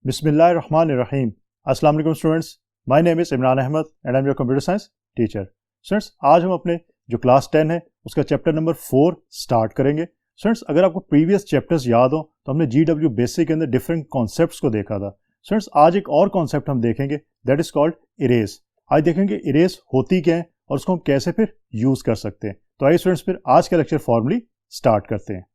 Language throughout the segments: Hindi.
बिस्मिल्लाहिर्रहमानिर्रहीम। अस्सलाम वालेकुम students, my name is Imran Ahmad and I am your computer science teacher. Students, आज हम अपने जो क्लास 10 है उसका चैप्टर नंबर 4 स्टार्ट करेंगे। स्टूडेंट्स, अगर आपको प्रीवियस चैप्टर्स याद हो तो हमने GW बेसिक के अंदर डिफरेंट कॉन्सेप्ट्स को देखा था। स्टूडेंट्स, आज एक और कॉन्सेप्ट हम देखेंगे, दैट इज कॉल्ड इरेज। आज देखेंगे इरेज होती क्या है और उसको हम कैसे फिर यूज कर सकते हैं। तो आइए स्टूडेंट्स, फिर आज का लेक्चर फॉर्मली स्टार्ट करते हैं।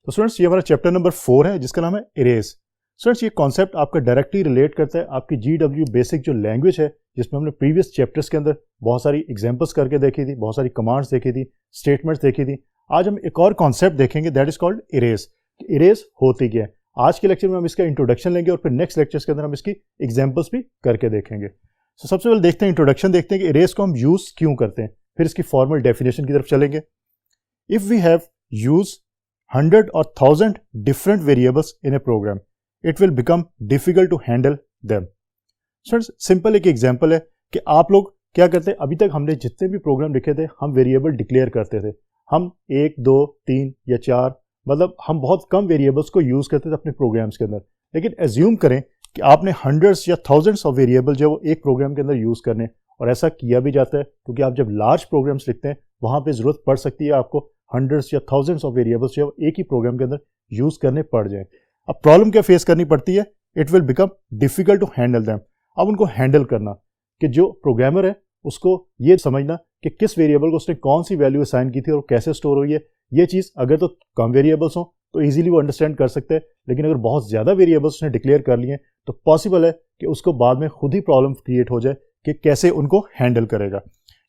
तो स्टूडेंट्स, ये हमारा चैप्टर नंबर 4 है जिसका नाम है इरेज। स्टूडेंट्स, ये कॉन्सेप्ट आपका डायरेक्टली रिलेट करता है आपकी GW बेसिक जो लैंग्वेज है, जिसमें हमने प्रीवियस चैप्टर्स के अंदर बहुत सारी एग्जांपल्स करके देखी थी, बहुत सारी कमांड्स देखी थी, स्टेटमेंट्स देखी थी। आज हम एक और कॉन्सेप्ट देखेंगे, that is called erase. Erase होती क्या है। आज के लेक्चर में हम इसका इंट्रोडक्शन लेंगे और फिर नेक्स्ट लेक्चर्स के अंदर हम इसकी एग्जाम्पल्स भी करके देखेंगे। तो सबसे पहले देखते हैं, इंट्रोडक्शन देखते हैं कि इरेज को हम यूज क्यों करते हैं, फिर इसकी फॉर्मल डेफिनेशन की तरफ चलेंगे। If we have use 100 or 1000 different variables in a program, it will become difficult to handle them. Students, simple एक एग्जांपल है कि आप लोग क्या करते हैं, अभी तक हमने जितने भी प्रोग्राम लिखे थे हम वेरिएबल डिक्लेयर करते थे। हम 1, 2, 3 या 4, मतलब हम बहुत कम वेरिएबल्स को यूज करते थे अपने प्रोग्राम्स के अंदर। लेकिन एज्यूम करें कि आपने हंड्रेड्स या थाउजेंड्स ऑफ वेरिएबल जो वो एक प्रोग्राम के अंदर यूज करने, और ऐसा किया भी जाता है क्योंकि आप जब लार्ज प्रोग्राम्स लिखते हैं वहां पे जरूरत पड़ सकती है आपको हंड्रेड्स या थाउजेंड्स ऑफ वेरिएबल्स जो एक ही प्रोग्राम के अंदर यूज करने पड़ जाए। अब प्रॉब्लम क्या फेस करनी पड़ती है, it will become difficult to handle them. अब उनको हैंडल करना कि जो प्रोग्रामर है उसको ये समझना कि किस वेरिएबल को उसने कौन सी वैल्यू असाइन की थी और कैसे स्टोर हुई है। ये चीज़ अगर तो कम वेरिएबल्स हो तो ईजिली वो अंडरस्टैंड कर सकते हैं, लेकिन अगर बहुत ज़्यादा वेरिएबल्स उसने डिक्लेयर कर लिए तो पॉसिबल है कि उसको बाद में खुद ही प्रॉब्लम क्रिएट हो जाए कि कैसे उनको हैंडल करेगा।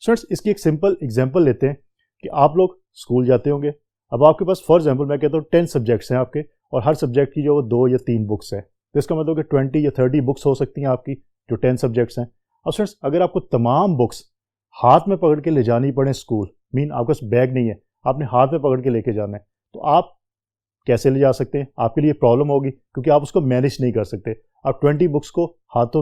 स्टूडेंट्स, इसकी एक सिंपल एग्जाम्पल लेते हैं कि आप लोग स्कूल जाते होंगे। अब आपके पास फॉर एग्जांपल मैं कहता हूँ 10 सब्जेक्ट्स हैं आपके, और हर सब्जेक्ट की जो 2 या 3 बुक्स हैं, तो इसका मतलब कि 20 या 30 बुक्स हो सकती हैं आपकी जो 10 सब्जेक्ट्स हैं। अब स्टूडेंट्स, अगर आपको तमाम बुक्स हाथ में पकड़ के ले जानी पड़े स्कूल, मीन आपके पास बैग नहीं है, आपने हाथ में पकड़ के लेके जाना है, तो आप कैसे ले जा सकते हैं? आपके लिए प्रॉब्लम होगी क्योंकि आप उसको मैनेज नहीं कर सकते। आप 20 बुक्स को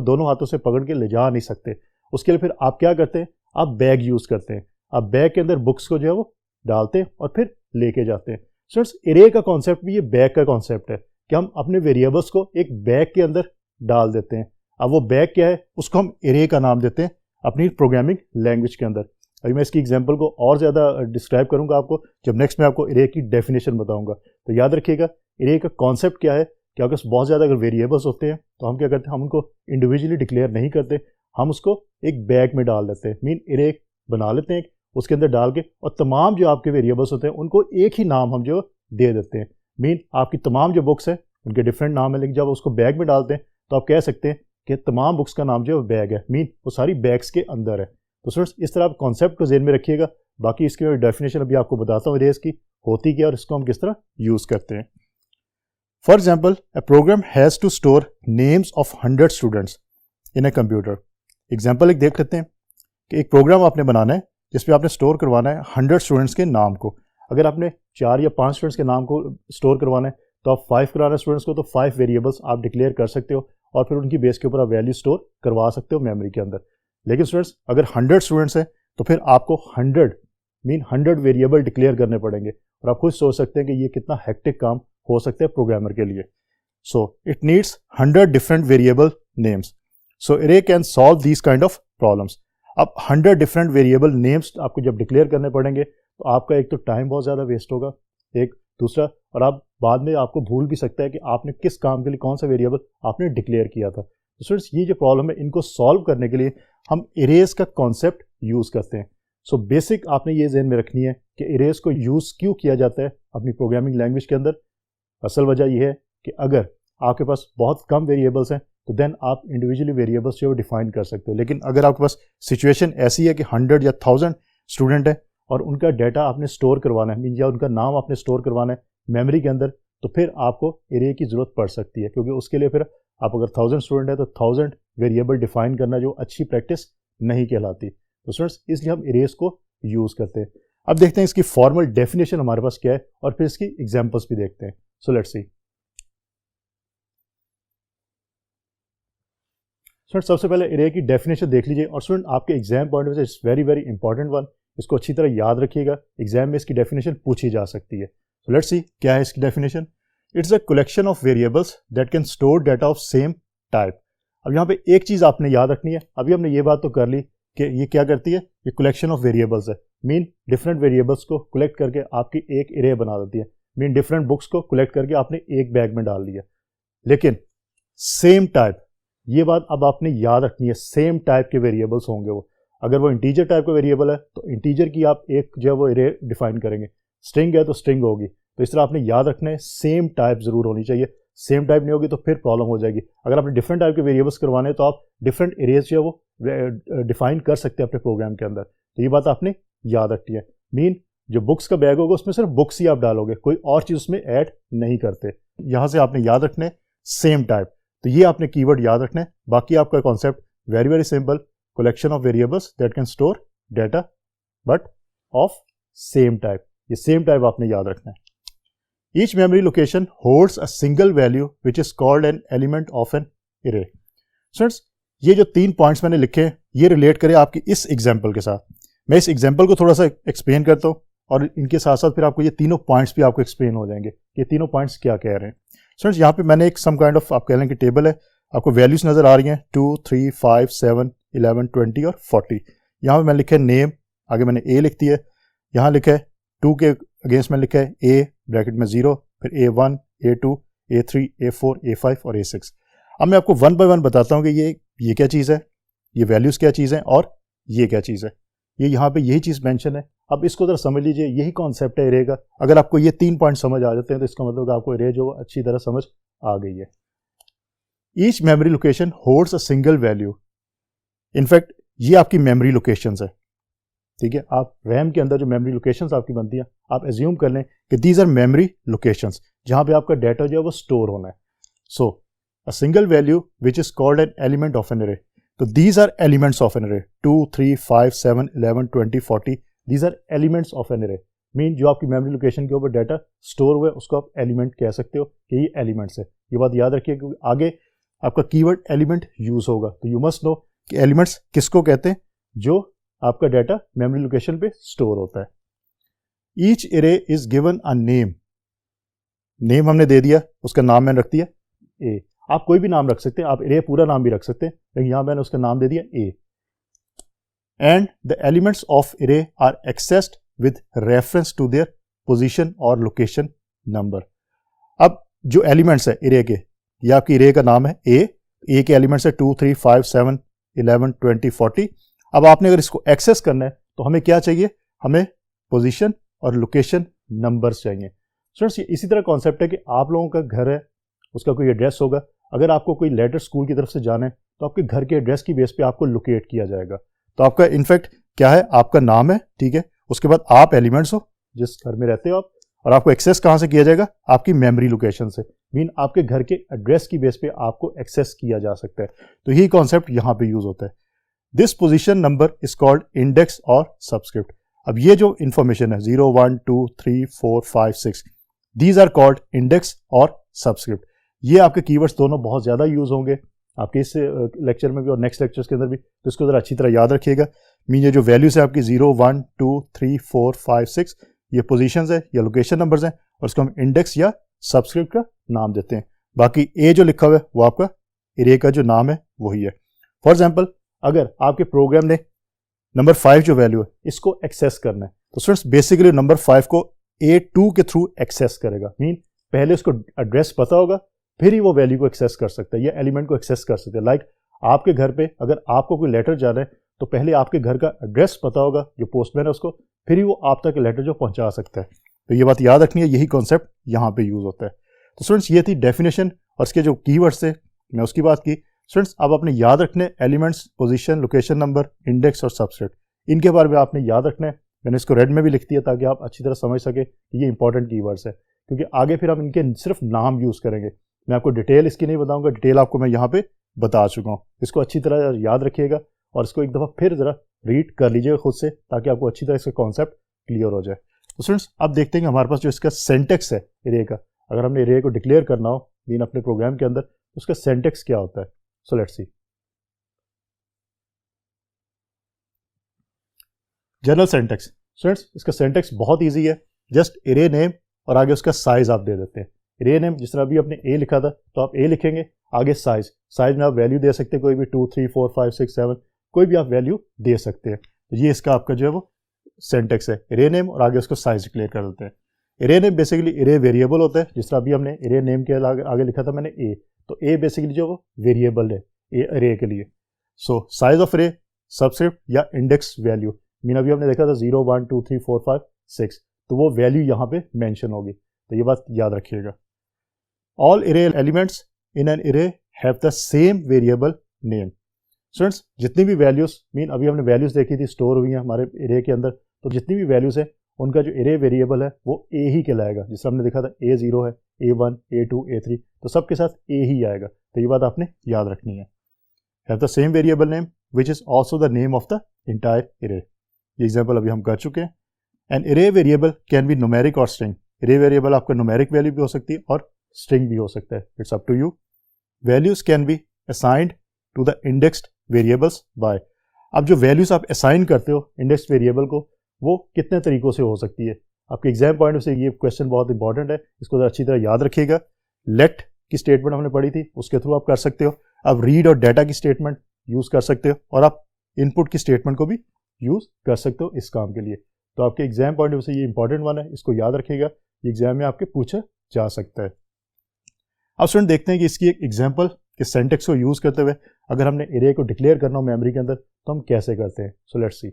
दोनों हाथों से पकड़ के ले जा नहीं सकते। उसके लिए फिर आप क्या करते हैं, आप बैग यूज करते हैं। आप बैग के अंदर बुक्स को जो है वो डालते हैं और फिर लेके जाते हैं। स्टूडेंट्स, इरे का कॉन्सेप्ट भी ये बैग का कॉन्सेप्ट है कि हम अपने वेरिएबल्स को एक बैग के अंदर डाल देते हैं। अब वो बैग क्या है, उसको हम इरे का नाम देते हैं अपनी प्रोग्रामिंग लैंग्वेज के अंदर। अभी मैं इसकी एग्जांपल को और ज़्यादा डिस्क्राइब करूंगा आपको जब नेक्स्ट मैं आपको इरे की डेफिनेशन बताऊंगा। तो याद रखिएगा, इरे का कॉन्सेप्ट क्या है कि अगर बहुत ज़्यादा अगर वेरिएबल्स होते हैं तो हम क्या करते हैं, हम उनको इंडिविजुअली डिक्लेयर नहीं करते, हम उसको एक बैग में डाल देते हैं। मीन इरे बना लेते हैं उसके अंदर डाल के, और तमाम जो आपके वेरिएबल्स होते हैं उनको एक ही नाम हम जो दे देते हैं। मीन आपकी तमाम जो बुक्स हैं उनके डिफरेंट नाम है, लेकिन जब उसको बैग में डालते हैं तो आप कह सकते हैं कि तमाम बुक्स का नाम जो है बैग है। मीन वो सारी बैग्स के अंदर है। तो स्टूडेंट्स, इस तरह आप कॉन्सेप्ट को ज़हन में रखिएगा। बाकी इसकी डेफिनेशन अभी आपको बताता हूँ इरेज की होती क्या और इसको हम किस तरह यूज़ करते हैं। For example, a program has to store names of 100 students in a computer. Example एक देख लेते हैं कि एक प्रोग्राम आपने बनाना है जिसमें आपने स्टोर करवाना है 100 स्टूडेंट्स के नाम को। अगर आपने 4 या 5 स्टूडेंट्स के नाम को स्टोर करवाना है तो आप 5 कराना है स्टूडेंट्स को, तो 5 वेरिएबल्स आप डिक्लेयर कर सकते हो और फिर उनकी बेस के ऊपर आप वैल्यू स्टोर करवा सकते हो मेमोरी के अंदर। लेकिन स्टूडेंट्स, अगर 100 स्टूडेंट्स हैं तो फिर आपको 100 वेरिएबल डिक्लेयर करने पड़ेंगे, और आप खुद सोच सकते हैं कि ये कितना हेक्टिक काम हो सकता है प्रोग्रामर के लिए। So it needs 100 different variable names. So इरे can solve these kind of problems. अब 100 डिफरेंट वेरिएबल नेम्स आपको जब डिक्लेयर करने पड़ेंगे तो आपका एक तो टाइम बहुत ज़्यादा वेस्ट होगा, एक दूसरा, और आप बाद में आपको भूल भी सकता है कि आपने किस काम के लिए कौन सा वेरिएबल आपने डिक्लेयर किया था। तो स्टूडेंट्स, ये जो प्रॉब्लम है इनको सॉल्व करने के लिए हम इरेज का कॉन्सेप्ट यूज़ करते हैं। सो बेसिक आपने ये ज़हन में रखनी है कि इरेज को यूज़ क्यों किया जाता है अपनी प्रोग्रामिंग लैंग्वेज के अंदर। असल वजह यह है कि अगर आपके पास बहुत कम वेरिएबल्स हैं तो देन आप इंडिविजुअली वेरिएबल्स जो डिफाइन कर सकते हो। लेकिन अगर आपके पास सिचुएशन ऐसी है कि 100 या 1000 स्टूडेंट है और उनका डाटा आपने स्टोर करवाना है, या उनका नाम आपने स्टोर करवाना है मेमोरी के अंदर, तो फिर आपको इरे की ज़रूरत पड़ सकती है, क्योंकि उसके लिए फिर आप अगर 1000 स्टूडेंट है तो 1000 वेरिएबल डिफाइन करना जो अच्छी प्रैक्टिस नहीं कहलाती। तो स्टूडेंट्स, इसलिए हम इरेज को यूज़ करते हैं। अब देखते हैं इसकी फॉर्मल डेफिनेशन हमारे पास क्या है और फिर इसकी एग्जाम्पल्स भी देखते हैं। सो लेट्स सी। स्टूडेंट, सबसे पहले इरे की डेफिनेशन देख लीजिए, और स्टूडेंट आपके एग्जाम पॉइंट से it's very very important one, इसको अच्छी तरह याद रखिएगा, एग्जाम में इसकी डेफिनेशन पूछी जा सकती है। सो लेट्स सी क्या है इसकी definition. It's a collection of variables that can store data of same type. अब यहाँ पे एक चीज़ आपने याद रखनी है, अभी हमने ये बात तो कर ली कि ये क्या करती है, ये कलेक्शन ऑफ वेरिएबल्स है, मीन डिफरेंट वेरिएबल्स को कलेक्ट करके आपकी एक एरे बना देती है, मीन डिफरेंट बुक्स को कलेक्ट करके आपने एक बैग में डाल दिया। लेकिन सेम टाइप, ये बात अब आपने याद रखनी है, सेम टाइप के वेरिएबल्स होंगे वो। अगर वो इंटीजर टाइप का वेरिएबल है तो इंटीजर की आप एक जो है वो एरे डिफाइन करेंगे, स्ट्रिंग है तो स्ट्रिंग होगी। तो इस तरह आपने याद रखना है सेम टाइप जरूर होनी चाहिए, सेम टाइप नहीं होगी तो फिर प्रॉब्लम हो जाएगी। अगर आपने डिफरेंट टाइप के वेरिएबल्स करवाने हैं तो आप डिफरेंट एरियाज जो है वो डिफाइन कर सकते हैं अपने प्रोग्राम के अंदर। तो ये बात आपने याद रखनी है, मीन जो बुक्स का बैग होगा उसमें सिर्फ बुक्स ही आप डालोगे, कोई और चीज़ उसमें ऐड नहीं करते। यहाँ से आपने याद रखना है सेम टाइप, तो ये आपने कीवर्ड याद रखना है। बाकी आपका concept very very simple, collection of variables that can store data but of same type, ये सेम टाइप आपने याद रखना है। Each memory location holds a single value which is called an element of an array. Students, ये जो 3 पॉइंट्स मैंने लिखे हैं ये रिलेट करें आपकी इस एग्जाम्पल के साथ। मैं इस एग्जाम्पल को थोड़ा सा एक्सप्लेन करता हूँ और इनके साथ साथ फिर आपको ये तीनों पॉइंट्स भी आपको एक्सप्लेन हो जाएंगे, ये तीनों पॉइंट्स क्या कह रहे हैं। स्टूडेंट्स, यहाँ पे मैंने एक सम काइंड ऑफ आप कह लें कि टेबल है, आपको वैल्यूज नजर आ रही हैं 2, 3, 5, 7, 11, 20 और 40। यहाँ पे मैंने लिखा है नेम, आगे मैंने ए लिख दिया है, यहाँ लिखा है 2 के अगेंस्ट में लिखा है ए ब्रैकेट में 0, फिर A1, A2, A3, A4, A5 और A6। अब मैं आपको वन बाय वन बताता हूँ कि ये क्या चीज़ है, ये वैल्यूज़ क्या चीज़ है और ये क्या चीज़ है। ये यहाँ पे यही चीज़ मेंशन है। अब इसको जरा समझ लीजिए, यही कॉन्सेप्ट है एरे का। अगर आपको ये 3 पॉइंट समझ आ जाते हैं तो इसका मतलब आपको एरे जो अच्छी तरह समझ आ गई है। Each memory location holds a single value. In fact ये आपकी मेमोरी लोकेशंस है, ठीक है। आप रैम के अंदर जो मेमोरी लोकेशंस आपकी बनती हैं, आप एज्यूम कर लें कि दीज आर मेमोरी लोकेशंस जहां पे आपका डाटा जो है वो स्टोर होना है। So a single value which is called an element of an array. तो these are elements of an array, 2, 3, 5, 7, 11, 20, 40, these are elements of an array. Mean जो आपकी मेमोरी लोकेशन के ऊपर डाटा स्टोर हुआ है उसको आप एलिमेंट कह सकते हो कि ये एलिमेंट्स है। ये बात याद रखिए क्योंकि आगे आपका कीवर्ड एलिमेंट यूज होगा, तो यू मस्ट नो कि एलिमेंट्स किसको कहते हैं, जो आपका डाटा मेमोरी लोकेशन पे स्टोर होता है। Each array is given a name, name हमने दे दिया, उसका नाम मैंने रख दिया ए। आप कोई भी नाम रख सकते हैं, आप एरे पूरा नाम भी रख सकते हैं, लेकिन यहां मैंने उसका नाम दे दिया A. And the elements of array are accessed with reference to their position और लोकेशन नंबर। अब जो एलिमेंट्स है एरे के, ये आपकी एरे का नाम है ए के एलिमेंट्स है 2, 3, 5, 7, 11, 20, 40। अब आपने अगर इसको एक्सेस करना है तो हमें क्या चाहिए, हमें पोजीशन और लोकेशन नंबर्स चाहिए। स्टूडेंट्स, इसी तरह कॉन्सेप्ट है कि आप लोगों का घर है, उसका कोई एड्रेस होगा, अगर आपको कोई लेटर स्कूल की तरफ से जाना है तो आपके घर के एड्रेस की बेस पे आपको लोकेट किया जाएगा। तो आपका इनफैक्ट क्या है, आपका नाम है, ठीक है, उसके बाद आप एलिमेंट्स हो जिस घर में रहते हो आप, और आपको एक्सेस कहाँ से किया जाएगा, आपकी मेमोरी लोकेशन से, मीन आपके घर के एड्रेस की बेस पे आपको एक्सेस किया जा सकता है। तो यही कॉन्सेप्ट यहाँ पे यूज होता है। This position number is called index और सबस्क्रिप्ट। अब ये जो इंफॉर्मेशन है 0, 1, 2, 3, 4, 5, 6, दीज आर कॉल्ड इंडेक्स और सबस्क्रिप्ट। ये आपके कीवर्ड्स दोनों बहुत ज्यादा यूज होंगे आपके इस लेक्चर में भी और नेक्स्ट लेक्चर्स के अंदर भी, तो इसको जरा अच्छी तरह याद रखिएगा। मीन ये जो वैल्यूज है आपकी 0, 1, 2, 3, 4, 5, 6, ये पोजीशंस है या लोकेशन नंबर्स हैं, और इसको हम इंडेक्स या सबस्क्रिप्ट का नाम देते हैं। बाकी ए जो लिखा हुआ है वो आपका एरे का जो नाम है वही है। फॉर एग्जाम्पल, अगर आपके प्रोग्राम ने नंबर 5 जो वैल्यू है इसको एक्सेस करना है, तो स्टूडेंट्स बेसिकली नंबर 5 को A2 के थ्रू एक्सेस करेगा। मीन पहले उसको एड्रेस पता होगा, फिर ही वो वैल्यू को एक्सेस कर सकता है या एलिमेंट को एक्सेस कर सकता है। लाइक आपके घर पे अगर आपको कोई लेटर जाना है तो पहले आपके घर का एड्रेस पता होगा जो पोस्टमैन है उसको, फिर ही वो आप तक लेटर जो पहुंचा सकता है। तो ये बात याद रखनी है, यही कॉन्सेप्ट यहाँ पे यूज होता है। तो स्टूडेंट्स ये थी डेफिनेशन और इसके जो कीवर्ड्स थे मैं उसकी बात की। स्टूडेंट्स अब आपने याद रखने elements, position, location number, index और सबस्क्रिप्ट, इनके बारे में आपने याद रखना है। मैंने इसको रेड में भी लिख दिया ताकि आप अच्छी तरह समझ सके कि ये इंपॉर्टेंट कीवर्ड्स है, क्योंकि आगे फिर हम इनके सिर्फ नाम यूज करेंगे। मैं आपको डिटेल इसकी नहीं बताऊंगा, डिटेल आपको मैं यहाँ पे बता चुका हूँ। इसको अच्छी तरह याद रखिएगा और इसको एक दफ़ा फिर ज़रा रीड कर लीजिएगा खुद से ताकि आपको अच्छी तरह इसका कॉन्सेप्ट क्लियर हो जाए। तो स्टूडेंट्स अब देखते हैं कि हमारे पास जो इसका सेंटेक्स है एरे का, अगर हमने एरे को डिक्लेयर करना हो मीन अपने प्रोग्राम के अंदर, उसका सेंटेक्स क्या होता है। So let's see. General syntax. Students इसका सेंटेक्स बहुत ईजी है, जस्ट एरे नेम और आगे उसका साइज आप दे देते हैं। अरे नेम जिस तरह अभी आपने ए लिखा था तो आप ए लिखेंगे, आगे साइज में आप वैल्यू दे सकते हैं, कोई भी 2 3 4 5 6 7 कोई भी आप वैल्यू दे सकते हैं। तो ये इसका आपका जो है वो सिंटैक्स है, अरे नेम और आगे उसको साइज डिक्लेयर कर देते हैं। अरे नेम बेसिकली अरे वेरिएबल होता है, जिस तरह अभी हमने अरे नेम के आगे लिखा था मैंने ए, तो ए बेसिकली जो वो वेरिएबल है ए अरे के लिए। सो साइज ऑफ अरे सबस्क्रिप्ट या इंडेक्स वैल्यू, मीन अभी हमने देखा था 0 1 2 3 4 5 6, तो वो वैल्यू यहाँ पे मेंशन होगी, तो ये बात याद रखिएगा। ऑल अरे एलिमेंट्स इन एन अरे have the same variable name. Students जितनी भी वैल्यूज, मीन अभी हमने वैल्यूज देखी थी स्टोर हुई हैं हमारे अरे के अंदर, तो जितनी भी वैल्यूज है उनका जो अरे वेरिएबल है वो ए ही कहलाएगा। जिससे हमने देखा था A0 है, A1 A2 A3, तो सबके साथ ए ही आएगा, तो ये बात आपने याद रखनी है। Have the same variable name which is also the name of the entire अरे। ये एग्जाम्पल अभी हम कर चुके हैं। एन अरे वेरिएबल कैन बी न्यूमेरिक और स्ट्रिंग। अरे वेरिएबल आपका न्यूमेरिक वैल्यू भी हो सकती है और स्ट्रिंग भी हो सकता है, it's up to you. Values can be assigned to the indexed variables by. अब जो वैल्यूज आप असाइन करते हो इंडेक्स्ड वेरिएबल को, वो कितने तरीकों से हो सकती है। आपके एग्जाम पॉइंट से ये क्वेश्चन बहुत इंपॉर्टेंट है, इसको अच्छी तरह याद रखिएगा। लेट की स्टेटमेंट हमने पढ़ी थी, उसके थ्रू आप कर सकते हो। अब रीड और डाटा की स्टेटमेंट यूज कर सकते हो, और आप इनपुट की स्टेटमेंट को भी यूज कर सकते हो इस काम के लिए। तो आपके एग्जाम पॉइंट ऑफ व्यू से ये इंपॉर्टेंट वन है, इसको याद रखिएगा, एग्जाम में आपके पूछा जा सकता है। अब स्टूडेंट देखते हैं कि इसकी एक एग्जाम्पल कि सिंटैक्स को यूज करते हुए अगर हमने अरे को डिक्लेयर करना हो मेमोरी के अंदर तो हम कैसे करते हैं। सो लेट्स सी।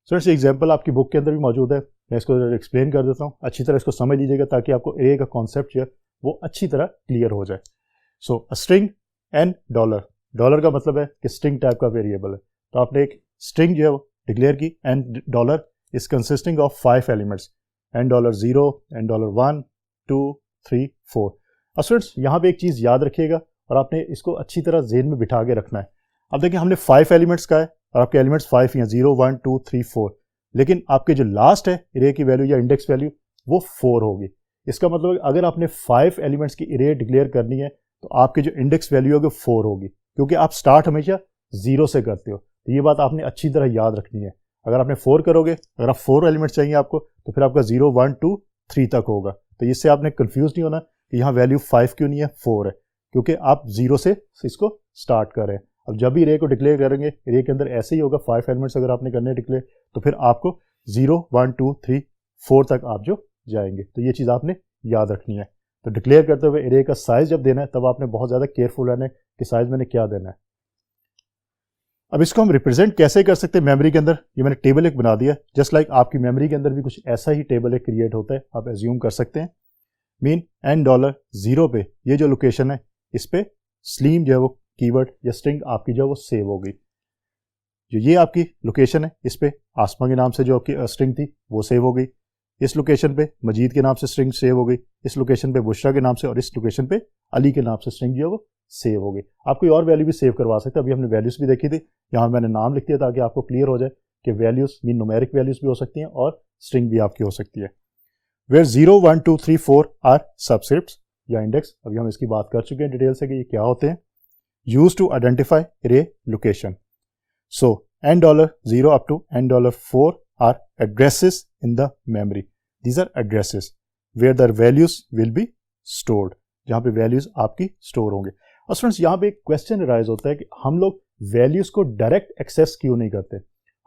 स्टूडेंट्स एग्जाम्पल आपकी बुक के अंदर भी मौजूद है, मैं इसको एक्सप्लेन कर देता हूँ, अच्छी तरह इसको समझ लीजिएगा ताकि आपको अरे का कॉन्सेप्ट जो है वो अच्छी तरह क्लियर हो जाए। सो अ स्ट्रिंग एंड डॉलर का मतलब है कि स्ट्रिंग टाइप का वेरिएबल है, तो आपने एक स्ट्रिंग जो है वो डिक्लेयर की, and dollar is consisting of 5 elements, and $0 and $1 2 3 4। अब स्टूडेंट्स यहाँ पे एक चीज़ याद रखिएगा और आपने इसको अच्छी तरह जेहन में बिठा के रखना है। अब देखिए हमने 5 एलिमेंट्स का है और आपके एलिमेंट्स 5 ही हैं, 0 1 2 3 4, लेकिन आपके जो लास्ट है अरे की वैल्यू या इंडेक्स वैल्यू वो 4 होगी। इसका मतलब अगर आपने 5 एलिमेंट्स की अरे डिक्लेयर करनी है तो आपकी जो इंडेक्स वैल्यू होगी 4 होगी, क्योंकि आप स्टार्ट हमेशा 0 से करते हो। तो ये बात आपने अच्छी तरह याद रखनी है। अगर आपने 4 करोगे, अगर आप 4 एलिमेंट्स चाहिए आपको, तो फिर आपका 0 1 2 3 तक होगा। तो इससे आपने कंफ्यूज नहीं होना कि यहाँ वैल्यू 5 क्यों नहीं है, 4 है, क्योंकि आप 0 से इसको स्टार्ट कर रहे हैं। अब जब भी अरे को डिक्लेयर करेंगे अरे के अंदर ऐसे ही होगा, 5 एलिमेंट्स अगर आपने करने डिक्लेयर, तो फिर आपको 0 1 2 3 4 तक आप जो जाएंगे। तो ये चीज़ आपने याद रखनी है। तो डिक्लेयर करते हुए अरे का साइज जब देना है तब आपने बहुत ज़्यादा केयरफुल रहना है कि साइज मैंने क्या देना है। अब इसको हम रिप्रेजेंट कैसे कर सकते हैं मेमोरी के अंदर, ये मैंने टेबल एक बना दिया। जस्ट लाइक आपकी मेमोरी के अंदर भी कुछ ऐसा ही टेबल एक क्रिएट होता है, आप एज्यूम कर सकते हैं। मीन एंड $0 पे ये जो लोकेशन है इस पे स्लीम जो है वो कीवर्ड या स्ट्रिंग आपकी जो है वो सेव होगी। जो ये आपकी लोकेशन है इस पे आसमा के नाम से जो आपकी स्ट्रिंग थी वो सेव हो गई, इस लोकेशन पे मजीद के नाम से स्ट्रिंग सेव हो गई, इस लोकेशन पे बुशरा के नाम से, और इस लोकेशन पे अली के नाम से स्ट्रिंग जो है वो सेव हो गई। आप कोई और वैल्यू भी सेव करवा सकते हैं। अभी हमने वैल्यूज भी देखी थी, यहाँ मैंने नाम लिख दिया ताकि आपको क्लियर हो जाए कि वैल्यूज मीन न्यूमेरिक वैल्यूज भी हो सकती हैं और स्ट्रिंग भी आपकी हो सकती है। वेयर 0 1 2 3 4 आर सबस्क्रिप्ट्स या इंडेक्स, अभी हम इसकी बात कर चुके हैं डिटेल से कि ये क्या होते हैं। यूज टू आइडेंटिफाई अरे location. So $0 up to $4 are addresses in the memory. These are addresses where the values will be stored, जहाँ पे वैल्यूज आपकी स्टोर होंगे। और स्टूडेंट्स यहाँ पे एक क्वेश्चन राइज होता है कि हम लोग वैल्यूज को डायरेक्ट एक्सेस क्यों नहीं करते,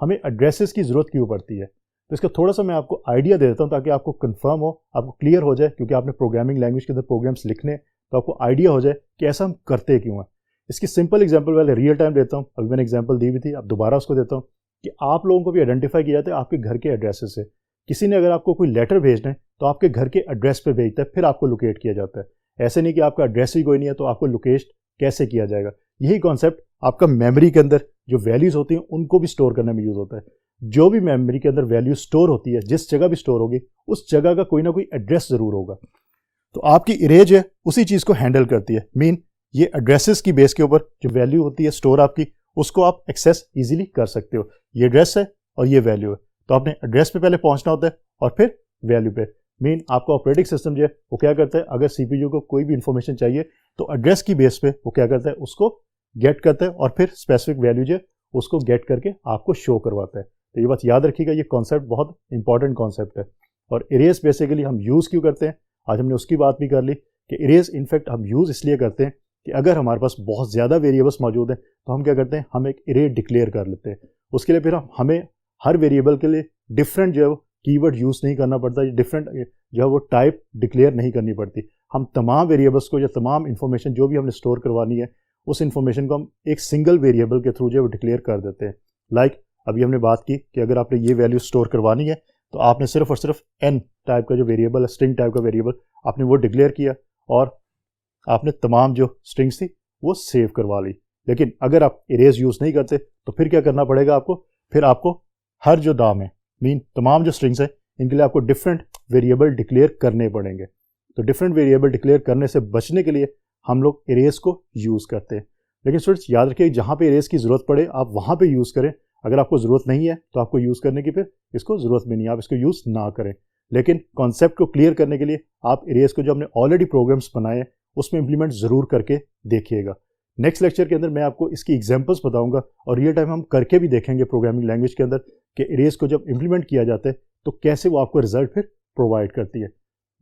हमें एड्रेसेस की जरूरत क्यों पड़ती है। तो इसका थोड़ा सा मैं आपको आइडिया दे देता हूँ ताकि आपको कंफर्म हो, आपको क्लियर हो जाए, क्योंकि आपने प्रोग्रामिंग लैंग्वेज के अंदर प्रोग्राम्स लिखने तो आपको आइडिया हो जाए कि ऐसा हम करते क्यों हैं। इसकी सिंपल एग्जांपल पहले रियल टाइम देता हूँ, अभी मैंने एग्जांपल दी हुई थी, अब दोबारा उसको देता हूँ कि आप लोगों को भी आइडेंटिफाई किया जाता है आपके घर के एड्रेसेस से। किसी ने अगर आपको कोई लेटर भेजना है तो आपके घर के एड्रेस पे भेजता है, फिर आपको लोकेट किया जाता है। ऐसे नहीं कि आपका एड्रेस ही कोई नहीं है तो आपको लोकेट कैसे किया जाएगा। यही कॉन्सेप्ट आपका मेमोरी के अंदर जो वैल्यूज होती हैं उनको भी स्टोर करने में यूज होता है। जो भी मेमोरी के अंदर वैल्यू स्टोर होती है, जिस जगह भी स्टोर होगी उस जगह का कोई ना कोई एड्रेस जरूर होगा। तो आपकी इरेज है उसी चीज को हैंडल करती है। मीन ये एड्रेसेस की बेस के ऊपर जो वैल्यू होती है स्टोर आपकी, उसको आप एक्सेस इजीली कर सकते हो। ये एड्रेस है और ये वैल्यू है, तो आपने एड्रेस पे पहले पहुंचना होता है और फिर वैल्यू पे। मीन आपका ऑपरेटिंग सिस्टम जो है वो क्या करता है, अगर सीपीयू को कोई भी इंफॉर्मेशन चाहिए तो एड्रेस की बेस पे वो क्या करता है, उसको गेट करता है और फिर स्पेसिफिक वैल्यू जो है उसको गेट करके आपको शो करवाता है। तो ये बात याद रखिएगा, ये कॉन्सेप्ट बहुत इंपॉर्टेंट कॉन्सेप्ट है। और इरेज बेसिकली हम यूज़ क्यों करते हैं, आज हमने उसकी बात भी कर ली कि इरेज इनफैक्ट हम यूज़ इसलिए करते हैं कि अगर हमारे पास बहुत ज़्यादा वेरिएबल्स मौजूद हैं तो हम क्या करते हैं, हम एक इरे डिक्लेयर कर लेते हैं। उसके लिए फिर हमें हर वेरिएबल के लिए डिफरेंट जो है वो कीवर्ड यूज़ नहीं करना पड़ता, डिफरेंट जो है वो टाइप डिक्लेयर नहीं करनी पड़ती। हम तमाम वेरिएबल्स को या तमाम इन्फॉर्मेशन जो भी हमने स्टोर करवानी है उस इन्फॉर्मेशन को हम एक सिंगल वेरिएबल के थ्रू जो है वो डिक्लेयर कर देते हैं। लाइक अभी हमने बात की कि अगर आपने ये वैल्यू स्टोर करवानी है तो आपने सिर्फ और सिर्फ n टाइप का जो वेरिएबल है, स्ट्रिंग टाइप का वेरिएबल, आपने वो डिक्लेयर किया और आपने तमाम जो स्ट्रिंग्स थी वो सेव करवा ली। लेकिन अगर आप इरेज यूज़ नहीं करते तो फिर क्या करना पड़ेगा आपको, फिर आपको हर जो नाम है मीन तमाम जो स्ट्रिंग्स हैं इनके लिए आपको डिफरेंट वेरिएबल डिक्लेयर करने पड़ेंगे। तो डिफरेंट वेरिएबल डिक्लेयर करने से बचने के लिए हम लोग इरेज को यूज़ करते हैं। लेकिन स्टूडेंट्स याद रखिए, जहाँ पे इरेज की ज़रूरत पड़े आप वहाँ पे यूज़ करें। अगर आपको ज़रूरत नहीं है तो आपको यूज़ करने की फिर इसको ज़रूरत भी नहीं है, आप इसको यूज़ ना करें। लेकिन कॉन्सेप्ट को क्लियर करने के लिए आप इरेज को जो हमने ऑलरेडी प्रोग्राम्स बनाए हैं उसमें इंप्लीमेंट ज़रूर करके देखिएगा। नेक्स्ट लेक्चर के अंदर मैं आपको इसकी एग्जांपल्स बताऊंगा और रियल टाइम हम करके भी देखेंगे प्रोग्रामिंग लैंग्वेज के अंदर कि इरेज को जब इंप्लीमेंट किया जाता है तो कैसे वो आपको रिजल्ट फिर प्रोवाइड करती है।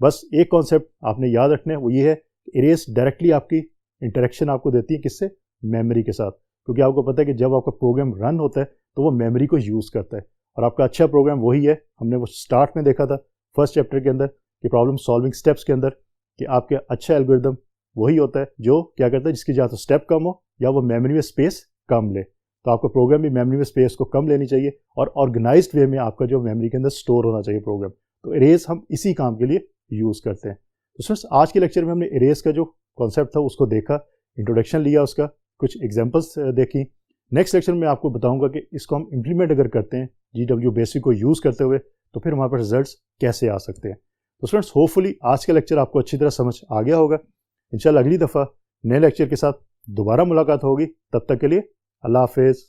बस एक कॉन्सेप्ट आपने याद रखना है, वो ये है कि इरेज डायरेक्टली आपकी इंटरेक्शन आपको देती है किससे, मेमोरी के साथ। क्योंकि आपको पता है कि जब आपका प्रोग्राम रन होता है तो वो मेमोरी को यूज़ करता है और आपका अच्छा प्रोग्राम वही है, हमने वो स्टार्ट में देखा था फर्स्ट चैप्टर के अंदर कि प्रॉब्लम सॉल्विंग स्टेप्स के अंदर कि आपके अच्छा एल्गोरिदम वही होता है जो क्या करता है, जिसकी या तो स्टेप कम हो या वो मेमोरी में स्पेस कम ले। तो आपका प्रोग्राम भी मेमोरी में स्पेस को कम लेनी चाहिए और ऑर्गेनाइज्ड वे में आपका जो मेमोरी के अंदर स्टोर होना चाहिए प्रोग्राम। तो इरेज हम इसी काम के लिए यूज़ करते हैं। तो स्टूडेंट्स आज के लेक्चर में हमने इरेज का जो कॉन्सेप्ट था उसको देखा, इंट्रोडक्शन लिया, उसका कुछ एग्जाम्पल्स देखी। नेक्स्ट लेक्चर में आपको बताऊंगा कि इसको हम इम्प्लीमेंट अगर करते हैं GW बेसिक को यूज़ करते हुए तो फिर हमारे पास रिजल्ट्स कैसे आ सकते हैं। तो स्टूडेंट्स होपफुली आज का लेक्चर आपको अच्छी तरह समझ आ गया होगा। इंशाल्लाह अगली दफ़ा नए लेक्चर के साथ दोबारा मुलाकात होगी। तब तक के लिए अल्लाह हाफिज़।